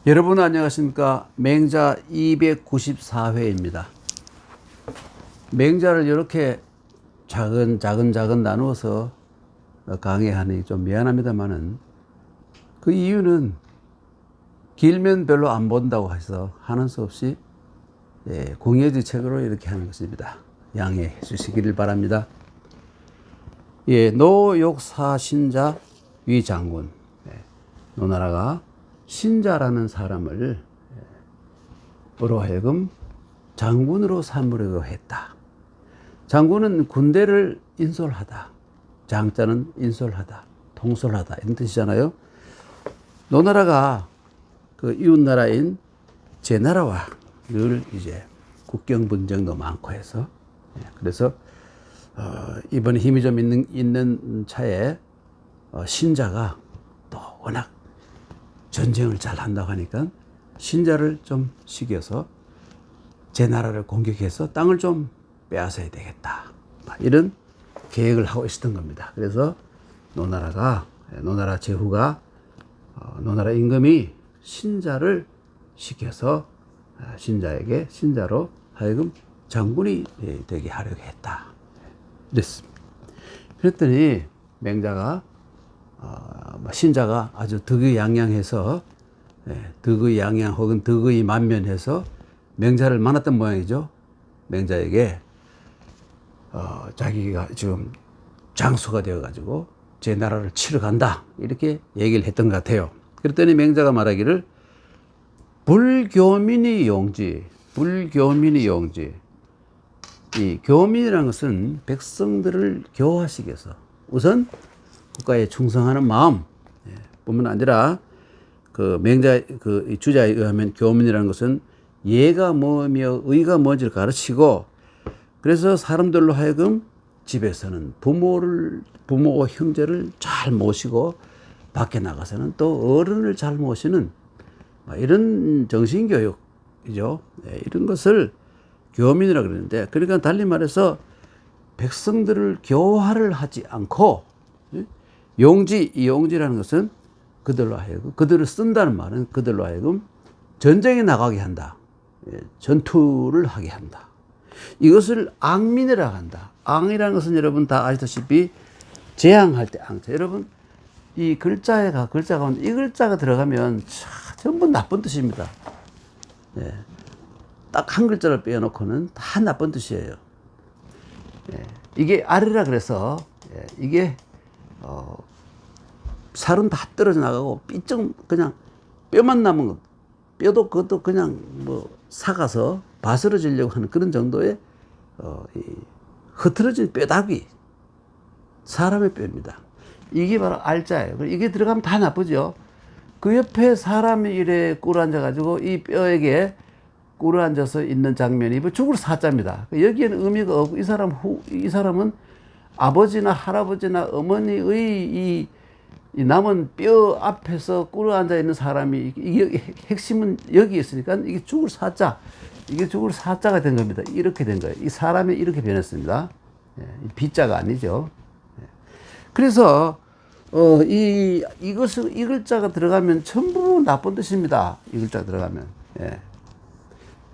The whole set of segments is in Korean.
여러분 안녕하십니까. 맹자 294회입니다. 맹자를 이렇게 작은 나누어서 강의하니 좀 미안합니다만은 그 이유는 길면 별로 안 본다고 해서 하는 수 없이 공예지책으로 이렇게 하는 것입니다. 양해해 주시기를 바랍니다. 노욕사 신자 위장군. 노나라가 신자라는 사람을 으로 하여금 장군으로 삼으려고 했다. 장군은 군대를 인솔하다. 장자는 인솔하다. 통솔하다. 이런 뜻이잖아요. 노나라가 그 이웃나라인 제나라와 늘 이제 국경 분쟁도 많고 해서 그래서 이번에 힘이 좀 있는 차에 신자가 또 워낙 전쟁을 잘 한다고 하니까 신자를 좀 시켜서 제 나라를 공격해서 땅을 좀 빼앗아야 되겠다. 이런 계획을 하고 있었던 겁니다. 그래서 노나라 제후가 노나라 임금이 신자를 시켜서 신자로 하여금 장군이 되게 하려고 했다. 그랬습니다. 그랬더니 맹자가 신자가 아주 득의양양해서 득의양양 혹은 득의만면해서 맹자를 만났던 모양이죠. 맹자에게 자기가 지금 장수가 되어가지고 제 나라를 치러 간다 이렇게 얘기를 했던 것 같아요. 그랬더니 맹자가 말하기를 불교민이 용지. 이 교민이라는 것은 백성들을 교화시켜서 우선 국가에 충성하는 마음 뿐만 아니라 그 맹자 그 주자에 의하면 교민이라는 것은 예가 뭐며 의가 뭔지를 가르치고 그래서 사람들로 하여금 집에서는 부모 형제를 잘 모시고 밖에 나가서는 또 어른을 잘 모시는 이런 정신교육이죠. 이런 것을 교민이라고 그러는데 그러니까 달리 말해서 백성들을 교화를 하지 않고 이 용지라는 것은 그들로 하여금 그들을 쓴다는 말은 그들로 하여금 전쟁에 나가게 한다. 전투를 하게 한다. 이것을 앙민이라고 한다. 앙이라는 것은 여러분 다 아시다시피 재앙할 때 앙자. 여러분 이 글자 가운데 이 글자가 들어가면 전부 나쁜 뜻입니다. 딱 한 글자를 빼놓고는 다 나쁜 뜻이에요. 이게 아리라 그래서 이게 살은 다 떨어져 나가고 삐쩍 그냥 뼈만 남은 것, 뼈도 그것도 그냥 뭐 삭아서 바스러지려고 하는 그런 정도의 흐트러진 뼈다귀 사람의 뼈입니다. 이게 바로 알자예요. 이게 들어가면 다 나쁘죠. 그 옆에 사람이 이래 꿇어 앉아가지고 이 뼈에게 꿇어 앉아서 있는 장면이 죽을 사자입니다. 여기에는 의미가 없고 이 사람은 아버지나 할아버지나 어머니의 이 남은 뼈 앞에서 꿇어 앉아 있는 사람이 이게 핵심은 여기 있으니까 이게 죽을 사자가 된 겁니다. 이렇게 된 거예요. 이 사람이 이렇게 변했습니다. 비자가 아니죠. 그래서 이 글자가 들어가면 전부 나쁜 뜻입니다. 이 글자가 들어가면.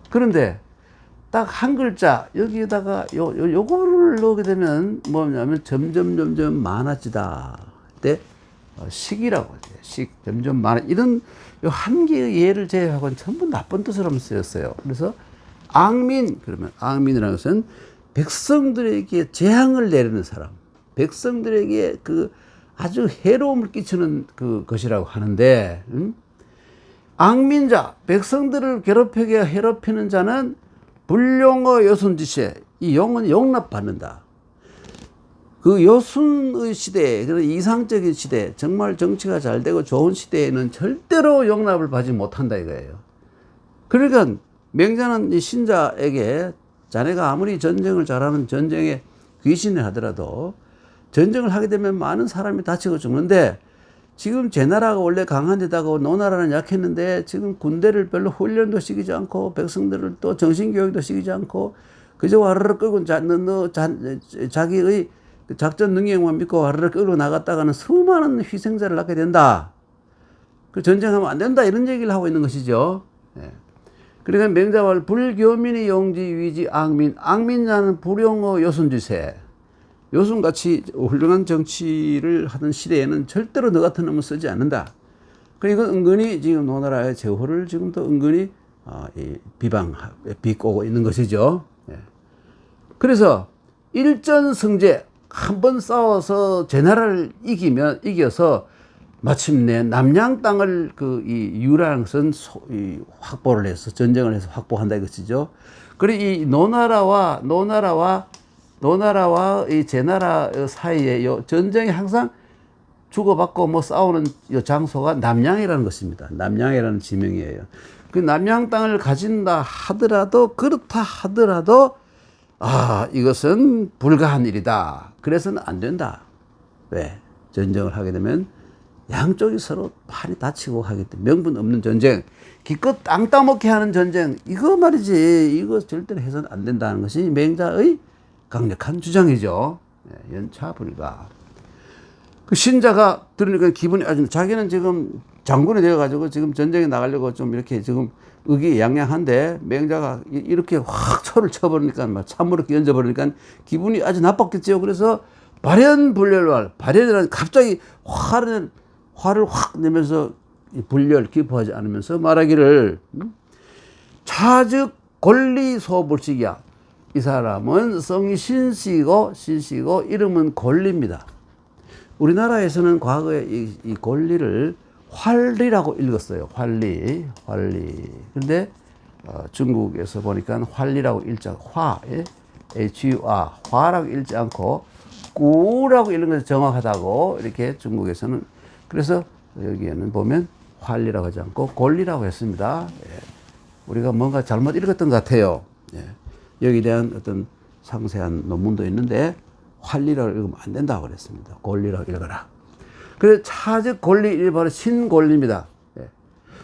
그런데 딱 한 글자 여기에다가 요거를 넣게 되면 뭐냐면 점점 많아지다. 때 식이라고 하죠. 점점 많아. 이런 요 한 개의 예를 제외하고는 전부 나쁜 뜻으로 쓰였어요. 그래서 그러면 앙민이라는 것은 백성들에게 재앙을 내리는 사람, 백성들에게 그 아주 해로움을 끼치는 그 것이라고 하는데, 앙민자, 백성들을 괴롭히는 자는 불용어 요순지세, 이 용은 용납받는다. 그 요순의 시대에, 이상적인 시대, 정말 정치가 잘 되고 좋은 시대에는 절대로 용납을 받지 못한다 이거예요. 그러니까 맹자는 이 신자에게 자네가 아무리 전쟁을 잘하는 전쟁에 귀신을 하더라도 전쟁을 하게 되면 많은 사람이 다치고 죽는데 지금 제 나라가 원래 강한 데다가 노나라는 약했는데 지금 군대를 별로 훈련도 시키지 않고 백성들을 또 정신교육도 시키지 않고 그저 와르르 끌고 자기의 작전 능력만 믿고 와르르 끌고 나갔다가는 수많은 희생자를 낳게 된다. 그 전쟁하면 안 된다 이런 얘기를 하고 있는 것이죠. 예. 그러니까 맹자말 불교민이 용지 위지 악민, 악민자는 불용어 요순지세. 요순같이 훌륭한 정치를 하던 시대에는 절대로 너 같은 놈은 쓰지 않는다. 그리고 은근히 지금 노나라의 제호를 지금도 은근히 비꼬고 있는 것이죠. 예. 그래서 일전승제 한 번 싸워서 제 나라를 이겨서 마침내 남양 땅을 이 유라는 것은 확보를 해서 전쟁을 해서 확보한다 이것이죠. 그리고 이 노나라와 이 제나라 사이에 요 전쟁이 항상 주고받고 뭐 싸우는 요 장소가 남양이라는 것입니다. 남양이라는 지명이에요. 그 남양 땅을 가진다 하더라도 그렇다 하더라도 이것은 불가한 일이다. 그래서는 안 된다. 왜? 전쟁을 하게 되면 양쪽이 서로 팔이 다치고 하기 때문에 명분 없는 전쟁, 기껏 땅 따먹게 하는 전쟁, 이거 말이지. 이거 절대로 해서는 안 된다는 것이 맹자의 강력한 주장이죠. 연차 불가. 그 신자가 들으니까 기분이 아주, 자기는 지금 장군이 되어가지고 지금 전쟁에 나가려고 좀 이렇게 지금 의기양양한데 맹자가 이렇게 확 초를 쳐버리니까 막 찬물을 끼얹어버리니까 기분이 아주 나빴겠죠. 그래서 발현불렬왈, 발현이라는 갑자기 화를 확 내면서 불렬 기포하지 않으면서 말하기를 차즉 권리소불식이야. 이 사람은 성이 신씨고 이름은 권리입니다. 우리나라에서는 과거에 이 권리를 활리라고 읽었어요. 활리. 근데 중국에서 보니까 활리라고 읽지 않고 화라고 읽지 않고 꾸라고 읽는 것이 정확하다고 이렇게 중국에서는, 그래서 여기에는 보면 활리라고 하지 않고 권리라고 했습니다. 예. 우리가 뭔가 잘못 읽었던 것 같아요. 예. 여기에 대한 어떤 상세한 논문도 있는데 활리라고 읽으면 안 된다고 그랬습니다. 권리라고 읽어라. 그래서 차즉 권리, 이 바로 신권리입니다. 예.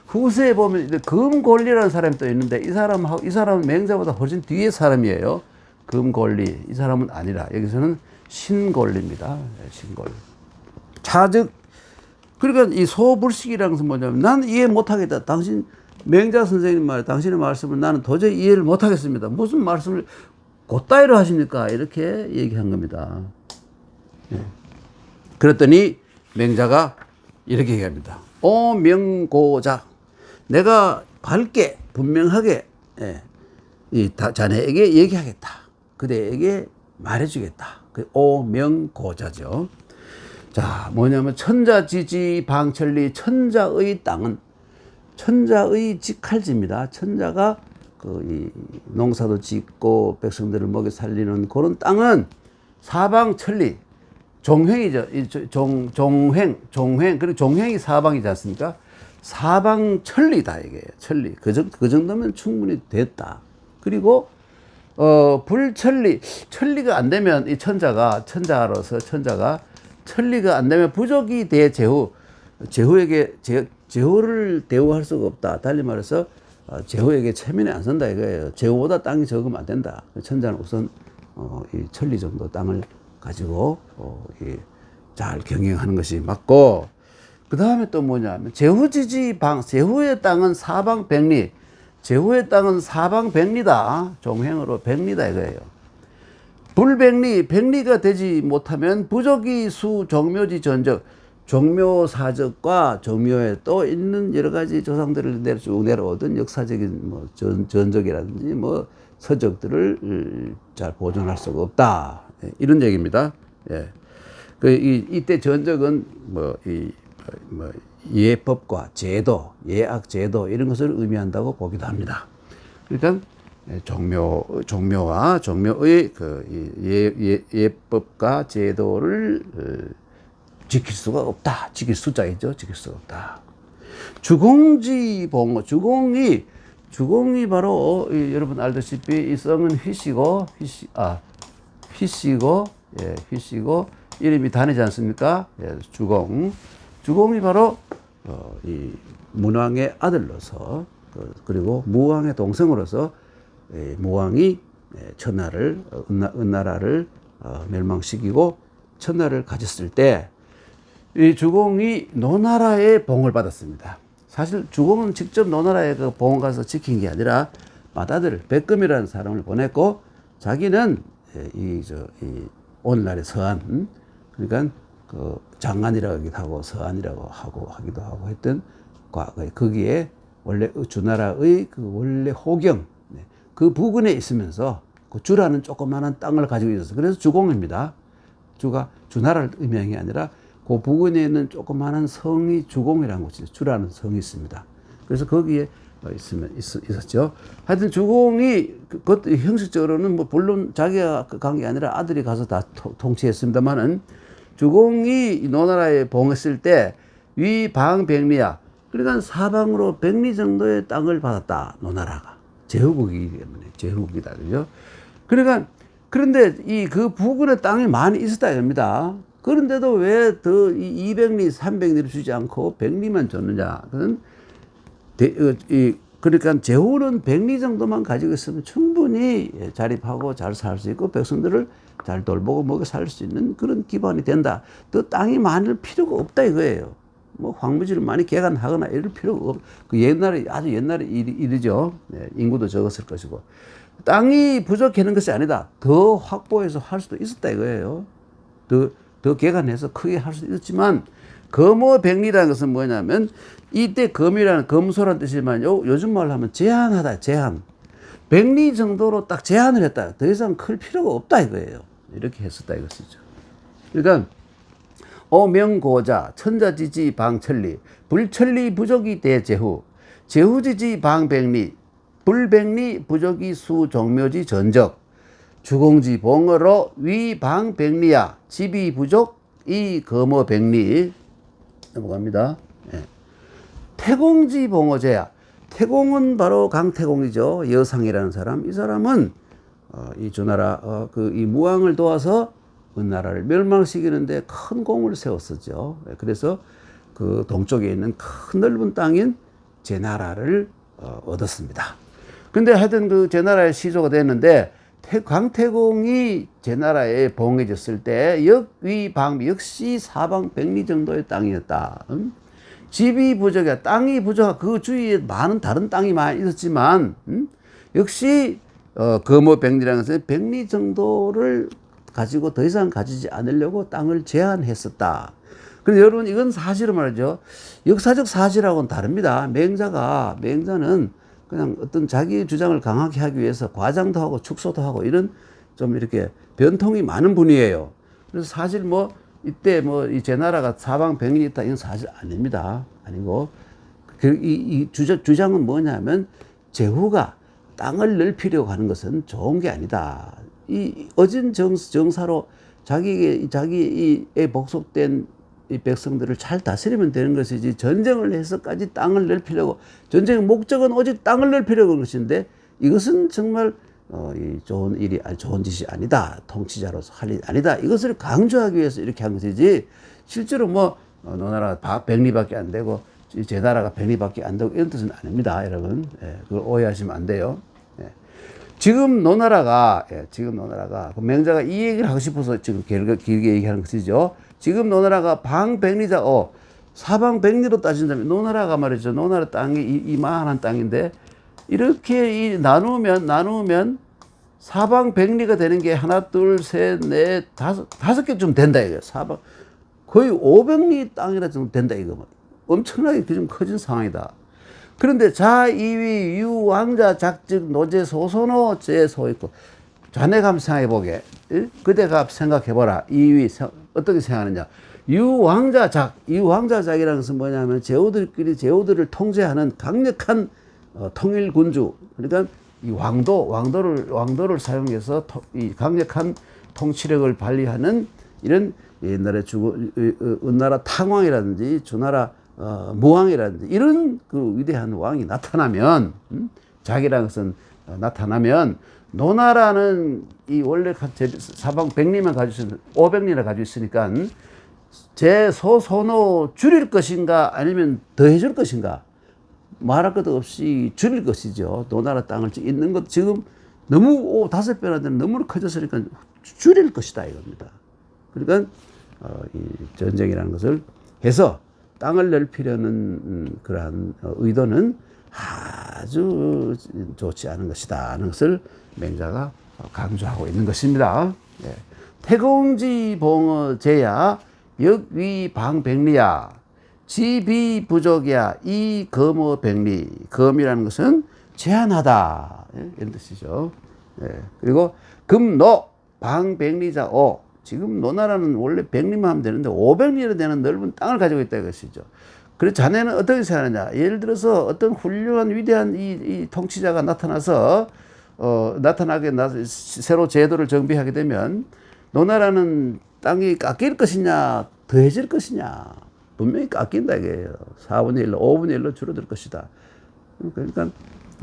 후세에 보면 금권리라는 사람이 또 있는데 이 사람은 맹자보다 훨씬 뒤의 사람이에요. 금권리. 이 사람은 아니라 여기서는 신권리입니다. 예, 신권리. 차즉, 그러니까 이 소불식이라는 것은 뭐냐면 나는 이해 못하겠다. 당신 맹자 선생님 말, 당신의 말씀을 나는 도저히 이해를 못하겠습니다. 무슨 말씀을 그따위로 하십니까? 이렇게 얘기한 겁니다. 예. 그랬더니 맹자가 이렇게 얘기합니다. 오 명고자, 내가 밝게 분명하게 자네에게 얘기하겠다. 그대에게 말해주겠다. 오 명고자죠. 자, 뭐냐면 천자지지 방천리, 천자의 땅은 천자의 직할지입니다. 천자가 이 농사도 짓고 백성들을 먹여 살리는 그런 땅은 사방천리, 종횡이죠. 종횡. 그리고 종횡이 사방이지 않습니까? 사방천리다 이게 천리. 그 정도면 충분히 됐다. 그리고 불천리, 천리가 안 되면 이 천자로서 천리가 안 되면 부족이 대 제후를 대우할 수가 없다. 달리 말해서 제후에게 체면이 안 선다 이거예요. 제후보다 땅이 적으면 안 된다. 천자는 우선 이 천리 정도 땅을 가지고 잘 경영하는 것이 맞고, 그 다음에 또 뭐냐면 제후의 땅은 사방백리, 제후의 땅은 사방백리다. 종횡으로 백리다 이거예요. 불백리, 백리가 되지 못하면 부족이 수 종묘지 전적, 종묘사적과 종묘에 또 있는 여러 가지 조상들을 쭉 내려오던 역사적인 뭐 전적이라든지 뭐 서적들을 잘 보존할 수가 없다. 이런 얘기입니다. 예. 이때 전적은 예법과 제도, 예악 제도 이런 것을 의미한다고 보기도 합니다. 그러니까 종묘와 종묘의 예법과 제도를 지킬 수가 없다. 지킬 수자이죠. 지킬 수가 없다. 주공지 봉어. 주공이 바로 여러분 알다시피 이 성은 휘시고 이름이 단이지 않습니까? 예, 주공이 바로 이 문왕의 아들로서 그리고 무왕의 동생으로서 무왕이 은나라를 멸망시키고 천나라를 가졌을 때 이 주공이 노나라의 봉을 받았습니다. 사실 주공은 직접 노나라에 그 봉 가서 지킨 게 아니라 맏아들 백금이라는 사람을 보냈고, 자기는 이 오늘날의 서안, 그러니까 그 장안이라고 하기도 하고 서안이라고 하기도 하고 했던 과거에 거기에 원래 주나라의 그 원래 호경, 그 부근에 있으면서 그 주라는 조그마한 땅을 가지고 있어서 그래서 주공입니다. 주가 주나라를 의미한 게 아니라 그 부근에 있는 조그마한 성이 주공이라는 곳이 주라는 성이 있습니다. 그래서 거기에 있었죠. 하여튼 주공이 그것도 형식적으로는 뭐 물론 자기가 간 게 아니라 아들이 가서 다 통치했습니다만은, 주공이 노나라에 봉했을 때 위방백리야, 그러니까 사방으로 100리 정도의 땅을 받았다. 노나라가 제후국이기 때문에 제후국이다, 그죠? 그러니까 그런데 그 부근에 땅이 많이 있었다 이겁니다. 그런데도 왜 더 200리, 300리를 주지 않고 100리만 줬느냐? 그건 그러니까 제후는 100리 정도만 가지고 있으면 충분히 자립하고 잘 살 수 있고 백성들을 잘 돌보고 먹여 살 수 있는 그런 기반이 된다. 더 땅이 많을 필요가 없다 이거예요. 뭐 황무지를 많이 개간하거나 이럴 필요가 없. 그 옛날에 아주 옛날에 일이죠. 인구도 적었을 것이고 땅이 부족하는 것이 아니다. 더 확보해서 할 수도 있었다 이거예요. 더 개간해서 크게 할 수도 있었지만, 거모백리라는 것은 뭐냐면 이때 검이라는 검소라는 뜻이지만 요즘 말로 하면 제한하다, 제한. 100리 정도로 딱 제한을 했다. 더 이상 클 필요가 없다 이거예요. 이렇게 했었다 이것이죠. 그러니까 오명고자 천자지지 방천리 불천리 부족이 대제후 제후지지 방백리 불백리 부족이 수종묘지 전적 주공지 봉어로 위방백리야 집이 부족 이 거모백리. 넘어갑니다. 예. 태공지 봉어제야. 태공은 바로 강태공이죠. 여상이라는 사람. 이 사람은 이 주나라 이 무왕을 도와서 은나라를 멸망시키는데 큰 공을 세웠었죠. 그래서 그 동쪽에 있는 큰 넓은 땅인 제나라를 얻었습니다. 근데 하여튼 그 제나라의 시조가 됐는데, 강태공이 제나라에 봉해졌을 때 역위방 역시 사방 100리 정도의 땅이었다. 집이 부족해, 땅이 부족하, 그 주위에 많은 다른 땅이 많이 있었지만, 역시 거모백리라는 것은 100리 정도를 가지고 더 이상 가지지 않으려고 땅을 제한했었다. 그런데 여러분, 이건 사실은 말이죠. 역사적 사실하고는 다릅니다. 맹자는 그냥 어떤 자기 주장을 강하게 하기 위해서 과장도 하고 축소도 하고 이런 좀 이렇게 변통이 많은 분이에요. 그래서 사실 뭐 이때 뭐 이 제나라가 사방 100리 있다 이건 사실 아닙니다. 아니고 이 주장은 뭐냐면 제후가 땅을 넓히려고 하는 것은 좋은 게 아니다. 이 어진 정사로 자기의 복속된 이 백성들을 잘 다스리면 되는 것이지, 전쟁을 해서까지 땅을 넓히려고, 전쟁의 목적은 오직 땅을 넓히려고 하는 것인데, 이것은 정말 좋은 일이 좋은 짓이 아니다. 통치자로서 할 일이 아니다. 이것을 강조하기 위해서 이렇게 한 것이지, 실제로 뭐 노나라가 100리밖에 안 되고 제나라가 100리밖에 안 되고 이런 뜻은 아닙니다, 여러분. 그걸 오해하시면 안 돼요. 지금 노나라가 맹자가 이 얘기를 하고 싶어서 지금 길게 얘기하는 것이죠. 지금 노나라가 방백리자 사방 100리로 따진다면 노나라가 말이죠. 노나라 땅이 이만한 땅인데 이렇게 나누면 사방 100리가 되는 게 하나, 둘, 셋, 넷, 다섯 개쯤 된다 이거예요. 사방 거의 500리 땅이라 정도 된다 이거. 엄청나게 좀 커진 상황이다. 그런데 자이위 유왕자 작즉 노제 소소노 제소 있고, 자네가 한번 생각해보게. 그대가 생각해보라. 이위 어떻게 생각하느냐. 유왕자작이라는 것은 뭐냐면 제후들끼리 제후들을 통제하는 강력한 통일군주, 그러니까 이 왕도를 사용해서 이 강력한 통치력을 발휘하는 이런 옛날에 은나라 탕왕이라든지 주나라 무왕이라든지 이런 그 위대한 왕이 나타나면, 자기라는 것은 나타나면, 노나라는 이 원래 사방 100리만 가지고 있으면 500리나 가지고 있으니까 제 소노 줄일 것인가 아니면 더해줄 것인가, 말할 것도 없이 줄일 것이죠. 노나라 땅을 있는 것 지금 너무 5배나 되는 너무 커졌으니까 줄일 것이다 이겁니다. 그러니까 이 전쟁이라는 것을 해서 땅을 넓히려는 그러한 의도는 아주 좋지 않은 것이다 하는 것을 맹자가 강조하고 있는 것입니다. 예. 태공지 봉어제야 역위방백리야 지비부족이야 이 검어백리. 검이라는 것은 제한하다, 예? 이런 뜻이죠. 예. 그리고 금노 방백리자오. 지금 노나라는 원래 백리만 하면 되는데 500리로 되는 넓은 땅을 가지고 있다 이것이죠. 그래서 자네는 어떻게 생각하느냐. 예를 들어서 어떤 훌륭한 위대한 이 통치자가 나타나서 새로 제도를 정비하게 되면 노나라는 땅이 깎일 것이냐 더해질 것이냐. 분명히 깎인다 이게요. 4분의 1로 5분의 1로 줄어들 것이다. 그러니까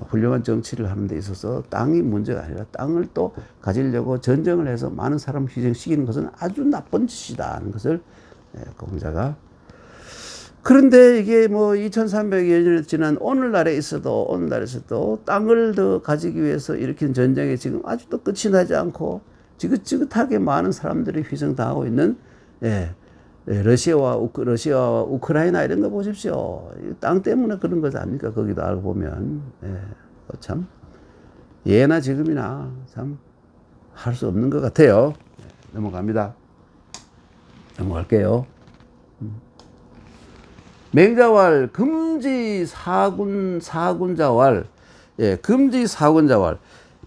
훌륭한 정치를 하는 데 있어서 땅이 문제가 아니라 땅을 또 가지려고 전쟁을 해서 많은 사람을 희생시키는 것은 아주 나쁜 짓이다 하는 것을 공자가. 그런데 이게 뭐 2300여 년 지난 오늘날에 있어도 땅을 더 가지기 위해서 일으킨 전쟁에 지금 아직도 끝이 나지 않고 지긋지긋하게 많은 사람들이 희생당하고 있는 러시아와 우크라이나 이런 거 보십시오. 땅 때문에 그런 거지 아닙니까? 거기도 알고 보면. 참, 예나 지금이나 참 할 수 없는 것 같아요. 넘어갑니다. 넘어갈게요. 맹자왈 금지 사군자왈. 금지 사군자왈.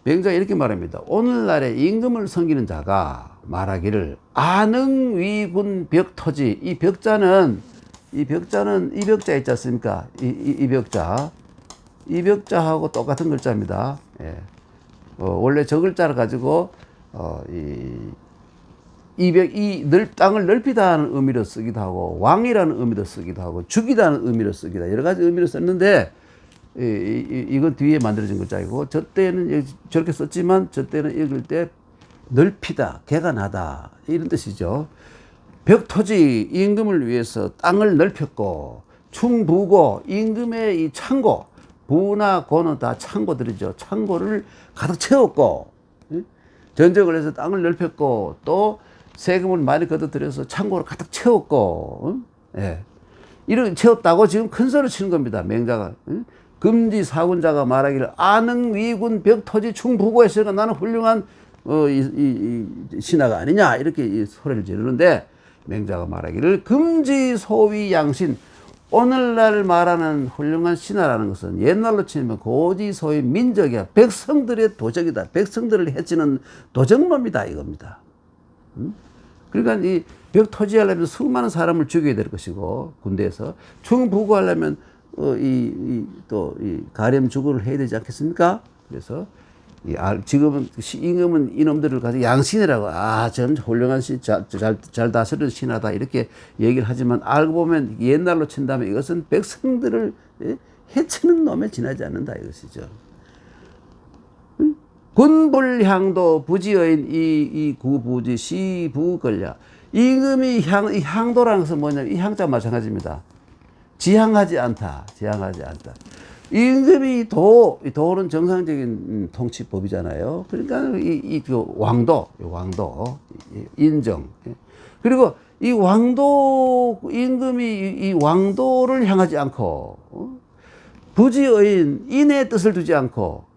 맹자가 이렇게 말합니다. 오늘날의 임금을 섬기는 자가 말하기를 안흥위군 벽토지. 이 벽자는 이 벽자 있지 않습니까? 이 벽자. 이 벽자하고 똑같은 글자입니다. 원래 저 글자를 가지고 땅을 넓히다는 의미로 쓰기도 하고 왕이라는 의미로 쓰기도 하고 죽이다는 의미로 쓰기도 여러 가지 의미로 썼는데 이건 뒤에 만들어진 글자이고 저 때는 저렇게 썼지만 저 때는 읽을 때 넓히다, 개간하다 이런 뜻이죠. 벽토지 임금을 위해서 땅을 넓혔고 충부고 임금의 이 창고 부나 고는 다 창고들이죠. 창고를 가득 채웠고 전쟁을 해서 땅을 넓혔고 또 세금을 많이 걷어들여서 창고를 가득 채웠고 이렇게 채웠다고 지금 큰 소리 치는 겁니다. 맹자가. 금지 사군자가 말하기를 안흥위군 벽토지 충부고 했으니까 나는 훌륭한 이 신하가 아니냐 이렇게 소리를 지르는데 맹자가 말하기를 금지 소위 양신. 오늘날 말하는 훌륭한 신하라는 것은 옛날로 치면 고지 소위 민족이야. 백성들의 도적이다. 백성들을 해치는 도적놈이다 이겁니다. 그러니까 이 벽토지 하려면 수많은 사람을 죽여야 될 것이고 군대에서 충부고하려면 또 가렴 주고를 해야 되지 않겠습니까? 그래서 지금은 임금은 이놈들을 가지고 양신이라고 전 훌륭한 신, 잘 다스리는 신하다 이렇게 얘기를 하지만 알고 보면 옛날로 친다면 이것은 백성들을 해치는 놈에 지나지 않는다 이것이죠. 군불향도 부지어인 이 구부지 시부걸야. 임금이 향도라는 것은 뭐냐면 이 향자 마찬가지입니다. 지향하지 않다. 임금이 도는 정상적인 통치법이잖아요. 그러니까 왕도 인정. 그리고 이 왕도 임금이 이 왕도를 향하지 않고 부지의인 인의 뜻을 두지 않고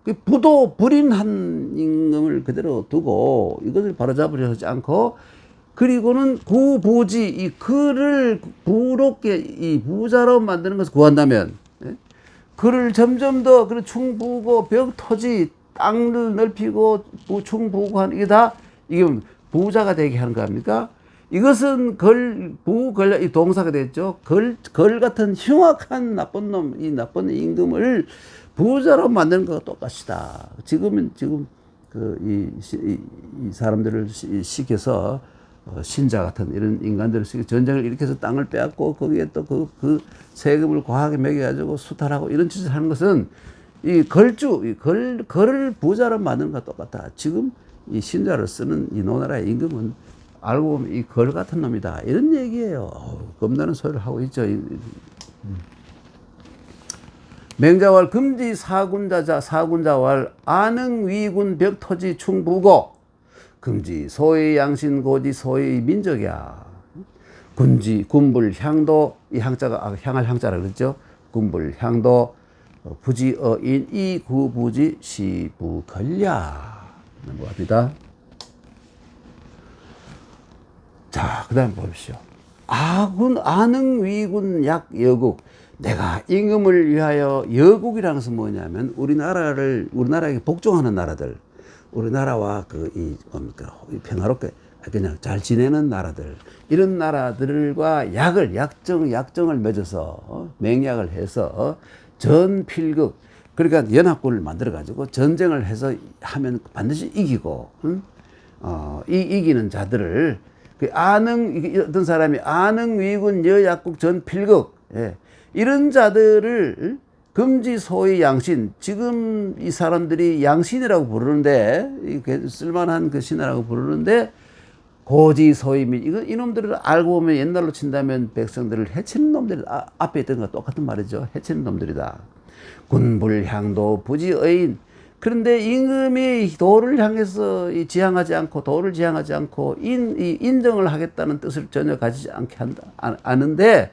불인한 임금을 그대로 두고 이것을 바로잡으려 하지 않고 그리고는 구부지 이 그를 부롭게 이 부자로 만드는 것을 구한다면 그를 점점 더 그 충부고 벽토지 땅을 넓히고 충부고하는 이게 다 이게 부자가 되게 하는 거 아닙니까? 이것은 이 동사가 됐죠. 걸 같은 흉악한 나쁜 놈, 이 나쁜 임금을 부자로 만드는 것과 똑같이다. 지금 이 사람들을 시켜서 신자 같은 이런 인간들을 시켜 전쟁을 일으켜서 땅을 빼앗고 거기에 또 그 세금을 과하게 매겨가지고 수탈하고 이런 짓을 하는 것은 이 걸을 부자로 만드는 것과 똑같다. 지금 이 신자를 쓰는 이 노나라의 임금은 알고 보면 이 걸 같은 놈이다. 이런 얘기예요. 겁나는 소리를 하고 있죠. 맹자왈 금지 사군자왈 안흥위군 벽토지 충부고 금지 소의 양신 고지 소의 민족이야. 군지, 군불, 향도, 이 향자가, 향할 향자라 그랬죠. 군불, 향도, 부지, 어인, 이, 구, 부지, 시, 부, 걸야. 넘어갑니다. 자, 그 다음 보십시오. 아군, 안흥, 위군, 약, 여국. 내가 임금을 위하여 여국이라는 것은 뭐냐면 우리나라에게 복종하는 나라들, 우리나라와 뭡니까, 평화롭게 그냥 잘 지내는 나라들, 이런 나라들과 약정을 맺어서, 맹약을 해서 전필극, 그러니까 연합군을 만들어가지고 전쟁을 해서 하면 반드시 이기고, 이기는 자들을, 어떤 사람이 안흥, 위군, 여약국, 전필극, 예. 이런 자들을 금지, 소위, 양신. 지금 이 사람들이 양신이라고 부르는데, 쓸만한 그 신이라고 부르는데, 고지, 소위, 이놈들을 알고 보면 옛날로 친다면 백성들을 해치는 놈들, 앞에 있던 것과 똑같은 말이죠. 해치는 놈들이다. 군불, 향도, 부지, 어인. 그런데 임금이 도를 향해서 지향하지 않고 인정을 하겠다는 뜻을 전혀 가지지 않게 아는데,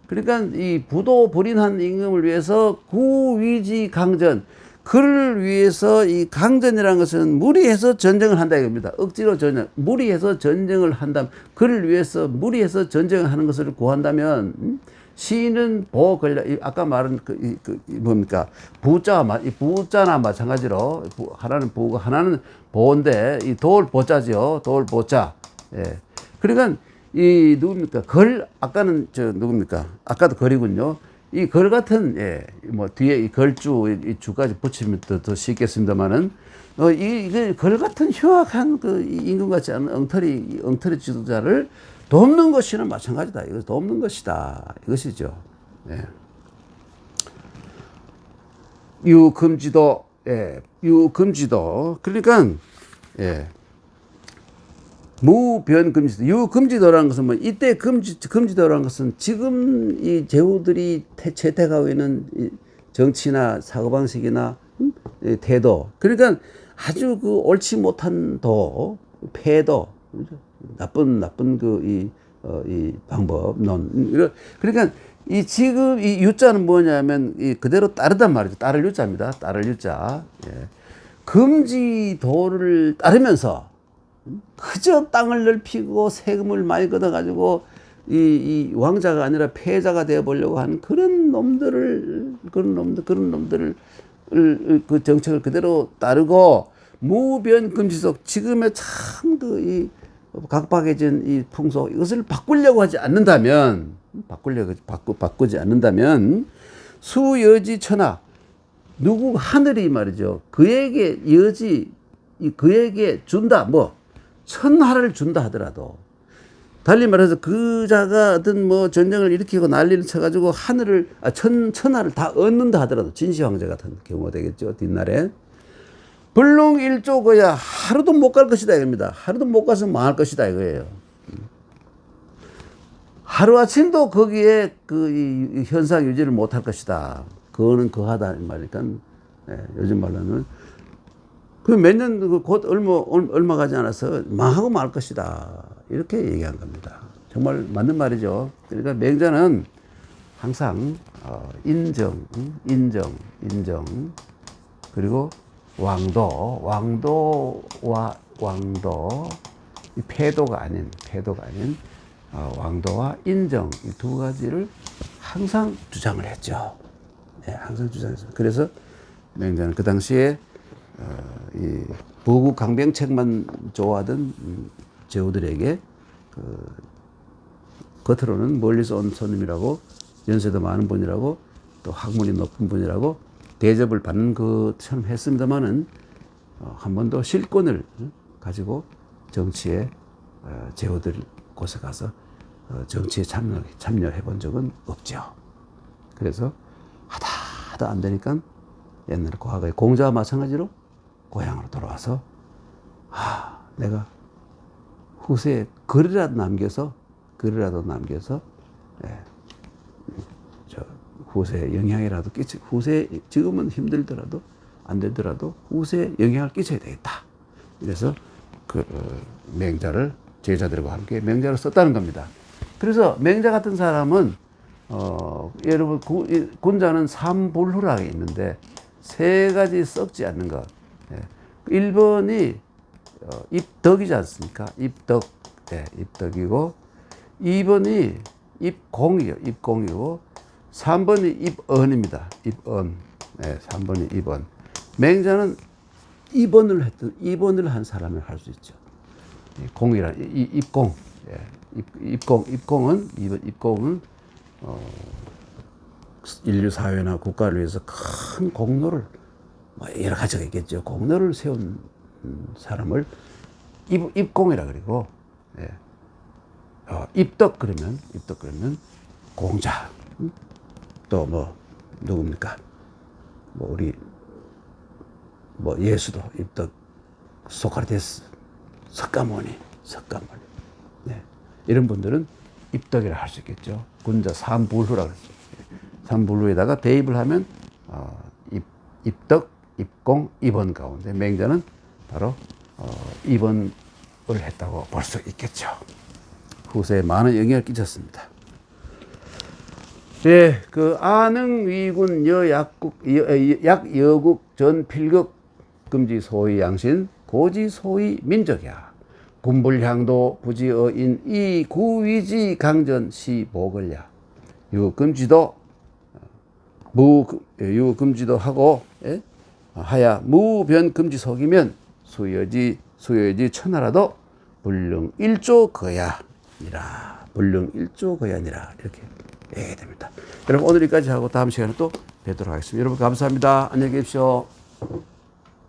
그러니까 이 부도 불인한 임금을 위해서 구위지 강전, 그를 위해서 이 강전이라는 것은 무리해서 전쟁을 한다 이겁니다. 억지로 무리해서 전쟁을 한다면, 그를 위해서 무리해서 전쟁을 하는 것을 구한다면, 시는 보 걸려, 아까 말한 뭡니까, 부자나 마찬가지로, 하나는 부고 하나는 보인데, 이 돌 보자죠. 돌 보자. 예. 그러니까 누굽니까? 아까는 누굽니까? 아까도 걸이군요. 이 걸 같은, 예, 뭐, 뒤에 이 걸주, 이 주까지 붙이면 더 쉽겠습니다만은, 이게 걸 같은 흉악한 임금 같지 않은 엉터리 지도자를 돕는 것이나 마찬가지다. 이거 돕는 것이다. 이것이죠. 예. 유금지도, 예, 유금지도. 그러니까, 예. 무변금지도. 유금지도라는 것은 뭐, 이때 금지도라는 것은 지금 이 제후들이 채택하고 있는 정치나 사고방식이나 태도. 그러니까 아주 옳지 못한 패도, 나쁜 이 방법론. 그러니까 지금 이 유자는 뭐냐면 그대로 따르단 말이죠. 따를 유자입니다. 따를 유자. 예. 금지도를 따르면서 그저 땅을 넓히고 세금을 많이 걷어가지고 이 왕자가 아니라 패자가 되어 보려고 하는 그런 놈들을 그 정책을 그대로 따르고, 무변금지속, 지금의 참 이 각박해진 이 풍속, 이것을 바꾸려고 하지 않는다면, 바꾸지 않는다면, 수여지 천하, 하늘이 말이죠. 그에게 그에게 준다, 천하를 준다 하더라도, 달리 말해서 그 자가 어떤 전쟁을 일으키고 난리를 쳐가지고 천하를 다 얻는다 하더라도, 진시황제 같은 경우가 되겠죠. 뒷날에. 불능일조거야, 하루도 못 갈 것이다 이겁니다. 하루도 못 가서 망할 것이다 이거예요. 하루아침도 거기에 이 현상 유지를 못할 것이다. 그거는 거하다 말이니까, 예, 요즘 말로는 몇 년 곧 얼마 가지 않아서 망하고 말 것이다. 이렇게 얘기한 겁니다. 정말 맞는 말이죠. 그러니까 맹자는 항상 인정, 그리고 왕도, 이 패도가 아닌 왕도와 인정, 이 두 가지를 항상 주장을 했죠. 예, 항상 주장했습니다. 그래서 맹자는 그 당시에 이 부국 강병책만 좋아하던 제후들에게 겉으로는 멀리서 온 손님이라고, 연세도 많은 분이라고, 또 학문이 높은 분이라고 대접을 받는 것처럼 했습니다만은, 한 번도 실권을 가지고 정치에, 제후들 곳에 가서 정치에 참여해 본 적은 없죠. 그래서 하다 안 되니까 옛날에 과거에 공자와 마찬가지로 고향으로 돌아와서, 내가 후세에 글이라도 남겨서, 예, 후세에 영향이라도 후세에 지금은 힘들더라도 안 되더라도 후세에 영향을 끼쳐야 되겠다. 그래서 맹자를 제자들과 함께 맹자를 썼다는 겁니다. 그래서 맹자 같은 사람은 여러분 군자는 삼불후라고 있는데 세 가지 썩지 않는 것. 1번이 입덕이지 않습니까? 입덕, 입덕이고 2번이 입공이요, 입공이고 3번이 입언입니다. 입언. 3번이 입언. 맹자는 입언을 한 사람을 할 수 있죠. 공이란 입공. 입공은 인류 사회나 국가를 위해서 큰 공로를 여러 가지가 있겠죠. 공로를 세운 사람을 입공이라 그리고 입덕 그러면 공자. 또 누굽니까? 우리 예수도 입덕, 소크라테스, 석가모니. 이런 분들은 입덕이라 할 수 있겠죠. 군자 삼불후라 그랬어요. 삼불후에다가 대입을 하면 입덕, 입공, 입언 가운데 맹자는 바로 입언을 했다고 볼 수 있겠죠. 후세에 많은 영향을 끼쳤습니다. 그 아능 위군 약여국 전필극 금지 소위 양신 고지 소위 민족이야. 군불향도 부지어인 이 구위지 강전 시복을야. 유금지도 하고 하야 무변금지 속이면 수여지 천하라도 불능 일조 거야니라. 불능 일조 거야니라. 이렇게 얘기가 됩니다. 여러분 오늘 여기까지 하고 다음 시간에 또 뵙도록 하겠습니다. 여러분 감사합니다. 안녕히 계십시오.